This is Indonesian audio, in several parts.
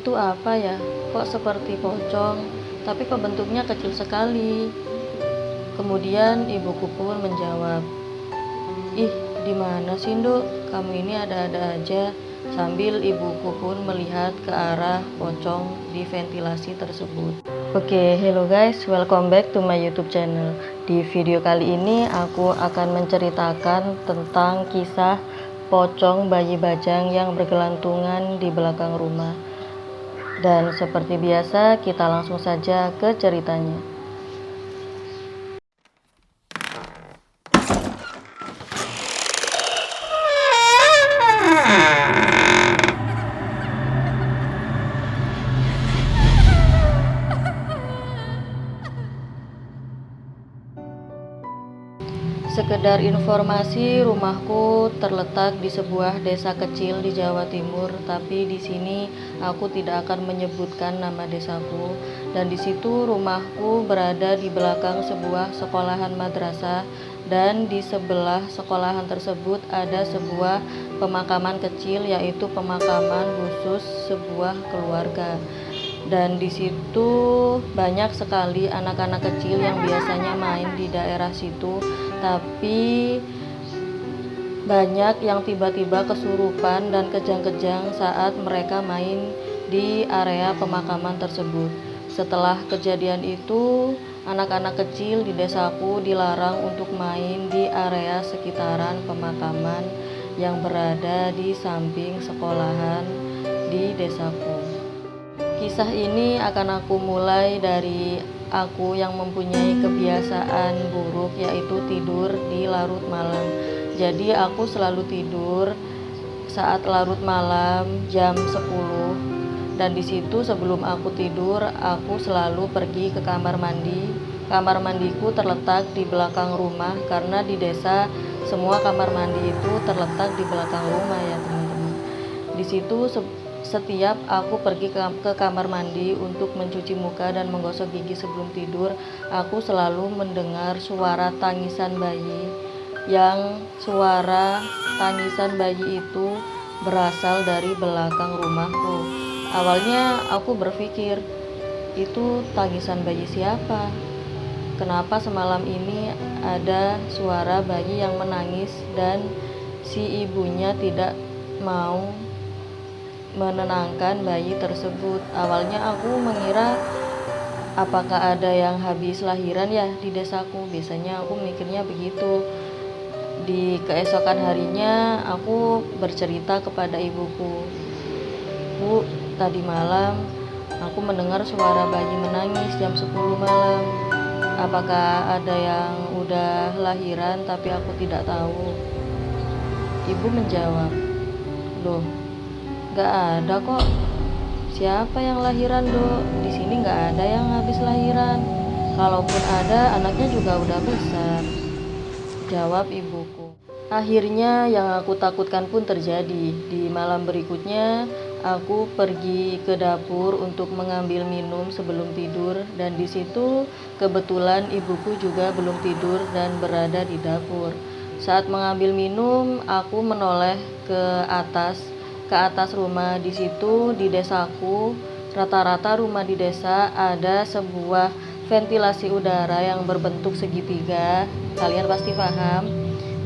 Itu apa ya? Kok seperti pocong, tapi kok bentuknya kecil sekali. Kemudian ibuku pun menjawab, "Ih, di mana sih, Nduk? Kamu ini ada-ada aja." Sambil ibuku pun melihat ke arah pocong di ventilasi tersebut. Oke, hello guys, welcome back to my YouTube channel. Di video kali ini aku akan menceritakan tentang kisah pocong bayi bajang yang bergelantungan di belakang rumah. Dan seperti biasa, kita langsung saja ke ceritanya. Sekedar informasi, rumahku terletak di sebuah desa kecil di Jawa Timur, tapi di sini aku tidak akan menyebutkan nama desaku. Dan di situ rumahku berada di belakang sebuah sekolahan madrasah, dan di sebelah sekolahan tersebut ada sebuah pemakaman kecil, yaitu pemakaman khusus sebuah keluarga. Dan di situ banyak sekali anak-anak kecil yang biasanya main di daerah situ, tapi banyak yang tiba-tiba kesurupan dan kejang-kejang saat mereka main di area pemakaman tersebut. Setelah kejadian itu, anak-anak kecil di desaku dilarang untuk main di area sekitaran pemakaman yang berada di samping sekolahan di desaku. Kisah ini akan aku mulai dari aku yang mempunyai kebiasaan buruk, yaitu tidur di larut malam. Jadi aku selalu tidur saat larut malam jam 10, dan di situ sebelum aku tidur aku selalu pergi ke kamar mandi. Kamar mandiku terletak di belakang rumah, karena di desa semua kamar mandi itu terletak di belakang rumah ya teman-teman. Di situ setiap aku pergi ke kamar mandi untuk mencuci muka dan menggosok gigi sebelum tidur, aku selalu mendengar suara tangisan bayi, yang suara tangisan bayi itu berasal dari belakang rumahku. Awalnya aku berpikir, itu tangisan bayi siapa? Kenapa semalam ini ada suara bayi yang menangis dan si ibunya tidak mau menenangkan bayi tersebut. Awalnya aku mengira apakah ada yang habis lahiran ya di desaku. Biasanya aku mikirnya begitu. Di keesokan harinya aku bercerita kepada ibuku, "Bu, tadi malam aku mendengar suara bayi menangis jam 10 malam. Apakah ada yang udah lahiran tapi aku tidak tahu?" Ibu menjawab, "Loh, gak ada kok. Siapa yang lahiran, Dok? Di sini gak ada yang habis lahiran. Kalaupun ada, anaknya juga udah besar," jawab ibuku. Akhirnya yang aku takutkan pun terjadi. Di malam berikutnya, aku pergi ke dapur untuk mengambil minum sebelum tidur, dan di situ kebetulan ibuku juga belum tidur dan berada di dapur. Saat mengambil minum, aku menoleh ke atas rumah. Di situ di desaku, rata-rata rumah di desa ada sebuah ventilasi udara yang berbentuk segitiga. Kalian pasti paham.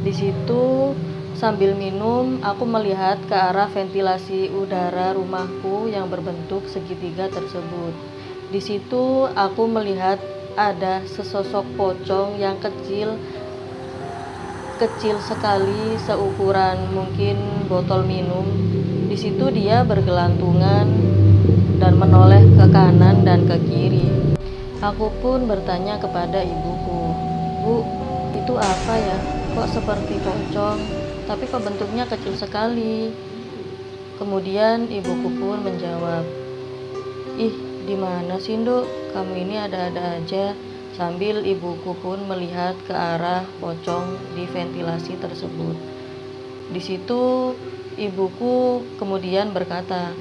Di situ sambil minum, aku melihat ke arah ventilasi udara rumahku yang berbentuk segitiga tersebut. Di situ aku melihat ada sesosok pocong yang kecil sekali, seukuran mungkin botol minum. Di situ dia bergelantungan dan menoleh ke kanan dan ke kiri. Aku pun bertanya kepada ibuku, "Bu, itu apa ya? Kok seperti pocong, tapi kok bentuknya kecil sekali?" Kemudian ibuku pun menjawab, "Ih, di mana sih, Nduk? Kamu ini ada-ada aja." Sambil ibuku pun melihat ke arah pocong di ventilasi tersebut. Di situ ibuku kemudian berkata,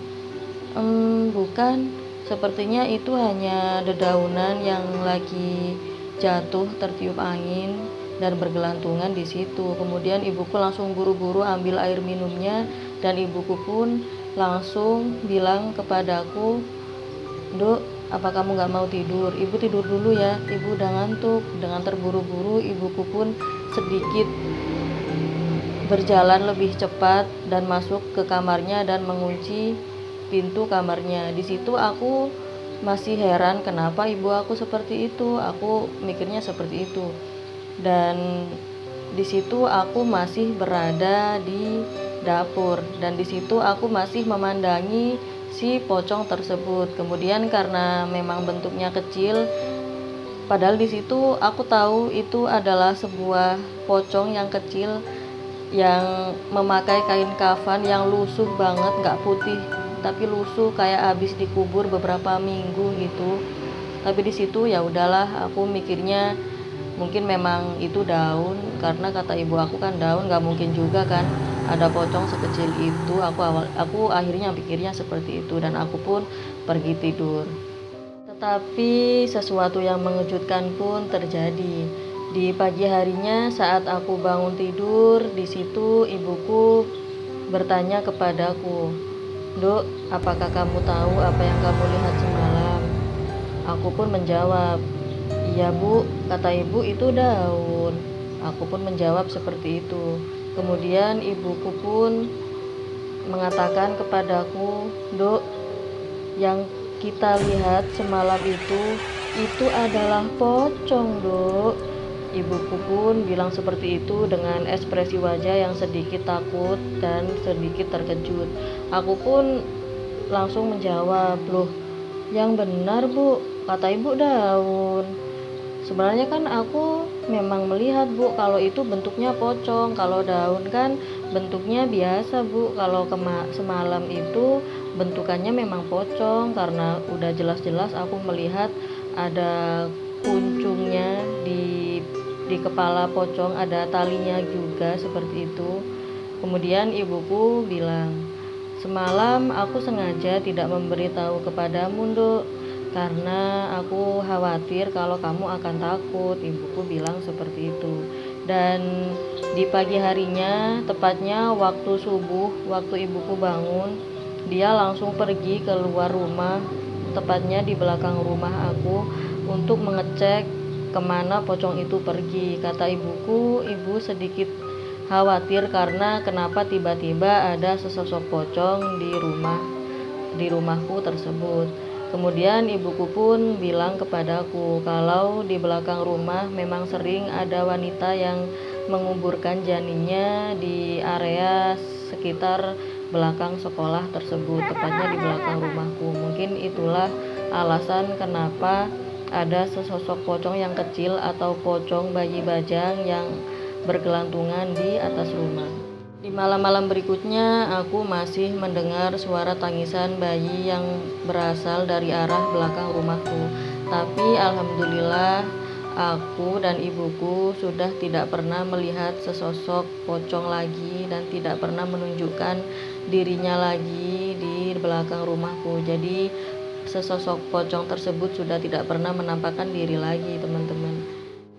Bukan, sepertinya itu hanya dedaunan yang lagi jatuh tertiup angin dan bergelantungan di situ." Kemudian ibuku langsung buru-buru ambil air minumnya, dan ibuku pun langsung bilang kepadaku, "Dok, apa kamu gak mau tidur? Ibu tidur dulu ya, ibu udah ngantuk." Dengan terburu-buru ibuku pun sedikit berjalan lebih cepat dan masuk ke kamarnya dan mengunci pintu kamarnya. Di situ aku masih heran kenapa ibu aku seperti itu. Aku mikirnya seperti itu. Dan di situ aku masih berada di dapur dan di situ aku masih memandangi si pocong tersebut. Kemudian karena memang bentuknya kecil, padahal di situ aku tahu itu adalah sebuah pocong yang kecil yang memakai kain kafan yang lusuh banget, nggak putih tapi lusuh kayak habis dikubur beberapa minggu gitu. Tapi di situ ya udahlah, aku mikirnya mungkin memang itu daun, karena kata ibu aku kan daun, nggak mungkin juga kan ada pocong sekecil itu. Aku akhirnya pikirnya seperti itu dan aku pun pergi tidur. Tetapi sesuatu yang mengejutkan pun terjadi. Di pagi harinya saat aku bangun tidur, di situ ibuku bertanya kepadaku, "Dok, apakah kamu tahu apa yang kamu lihat semalam?" Aku pun menjawab, "Iya Bu," kata ibu, "itu daun." Aku pun menjawab seperti itu. Kemudian ibuku pun mengatakan kepadaku, "Dok, yang kita lihat semalam itu adalah pocong, Dok." Ibuku pun bilang seperti itu dengan ekspresi wajah yang sedikit takut dan sedikit terkejut. Aku pun langsung menjawab, "Loh, yang benar Bu," kata ibu, "daun." Sebenarnya kan aku memang melihat Bu kalau itu bentuknya pocong, kalau daun kan bentuknya biasa Bu. Kalau semalam itu bentukannya memang pocong karena udah jelas-jelas aku melihat ada kuncungnya di kepala pocong, ada talinya juga seperti itu. Kemudian ibuku bilang, "Semalam aku sengaja tidak memberitahu kepadamu, Dok, karena aku khawatir kalau kamu akan takut." Ibuku bilang seperti itu. Dan di pagi harinya, tepatnya waktu subuh, waktu ibuku bangun, dia langsung pergi keluar rumah, tepatnya di belakang rumah aku, untuk mengecek kemana pocong itu pergi. Kata ibuku, ibu sedikit khawatir karena kenapa tiba-tiba ada sesosok pocong di rumahku tersebut. Kemudian ibuku pun bilang kepadaku kalau di belakang rumah memang sering ada wanita yang menguburkan janinnya di area sekitar belakang sekolah tersebut, tepatnya di belakang rumahku. Mungkin itulah alasan kenapa ada sesosok pocong yang kecil atau pocong bayi bajang yang bergelantungan di atas rumah. Di malam-malam berikutnya, aku masih mendengar suara tangisan bayi yang berasal dari arah belakang rumahku. Tapi alhamdulillah, aku dan ibuku sudah tidak pernah melihat sesosok pocong lagi dan tidak pernah menunjukkan dirinya lagi di belakang rumahku. Jadi sesosok pocong tersebut sudah tidak pernah menampakkan diri lagi, teman-teman.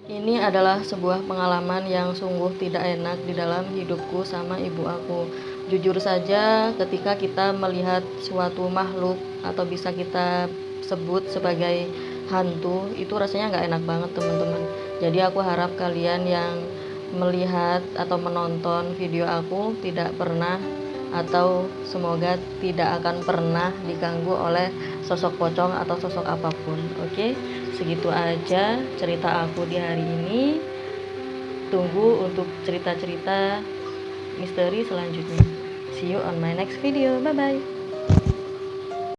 Ini adalah sebuah pengalaman yang sungguh tidak enak di dalam hidupku sama ibu aku. Jujur saja, ketika kita melihat suatu makhluk atau bisa kita sebut sebagai hantu, itu rasanya nggak enak banget, teman-teman. Jadi aku harap kalian yang melihat atau menonton video aku tidak pernah atau semoga tidak akan pernah diganggu oleh sosok pocong atau sosok apapun. Oke, segitu aja cerita aku di hari ini. Tunggu untuk cerita-cerita misteri selanjutnya. See you on my next video. Bye bye.